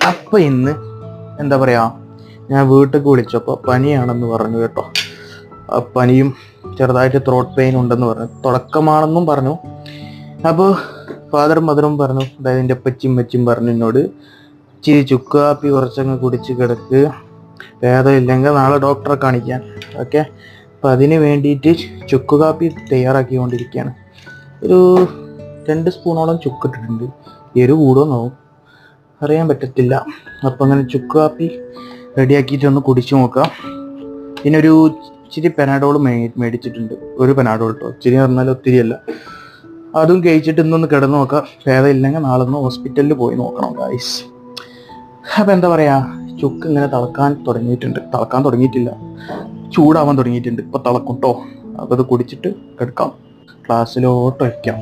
അപ്പം ഇന്ന് എന്താ പറയുക, ഞാൻ വീട്ടിലേക്ക് വിളിച്ചപ്പോൾ പനിയാണെന്ന് പറഞ്ഞു കേട്ടോ. പനിയും ചെറുതായിട്ട് ത്രോട്ട് പെയിൻ ഉണ്ടെന്ന് പറഞ്ഞു, തുടക്കമാണെന്നും പറഞ്ഞു. അപ്പോൾ ഫാദറും മദറും പറഞ്ഞു, അതായത് എൻ്റെ പച്ചിയും പറഞ്ഞു എന്നോട്, ഇച്ചിരി ചുക്ക് കാപ്പി കുറച്ചങ്ങ് കുടിച്ച് കിടക്ക്, ഭേദമില്ലെങ്കിൽ നാളെ ഡോക്ടറെ കാണിക്കാൻ. ഓക്കെ, അപ്പം അതിന് വേണ്ടിയിട്ട് ചുക്ക് കാപ്പി തയ്യാറാക്കിക്കൊണ്ടിരിക്കുകയാണ്. ഒരു 2 സ്പൂണോളം ചുക്ക് ഇട്ടിട്ടുണ്ട്. എരിവ് കൂടുമെന്നോ അറിയാൻ പറ്റത്തില്ല. അപ്പം അങ്ങനെ ചുക്ക് കാപ്പി റെഡിയാക്കിയിട്ട് ഒന്ന് കുടിച്ചു നോക്കാം. പിന്നെ ഒരു ഇച്ചിരി പെനാഡോൾ മേടിച്ചിട്ടുണ്ട്, ഒരു പെനാഡോൾ കേട്ടോ, ഇച്ചിരി പറഞ്ഞാൽ ഒത്തിരിയല്ല. അതും കഴിച്ചിട്ട് ഇന്നൊന്ന് കിടന്നു നോക്കാം. ഭേദമില്ലെങ്കിൽ നാളെ ഒന്ന് ഹോസ്പിറ്റലിൽ പോയി നോക്കണം ഗായ്സ്. അപ്പം എന്താ പറയുക, ചുക്ക് ഇങ്ങനെ തിളക്കാൻ തുടങ്ങിയിട്ടില്ല, ചൂടാവാൻ തുടങ്ങിയിട്ടുണ്ട്. ഇപ്പം തിളക്കും കേട്ടോ. അപ്പോൾ അത് കുടിച്ചിട്ട് കിടക്കാം, ക്ലാസ്സിലോട്ട് വയ്ക്കാം.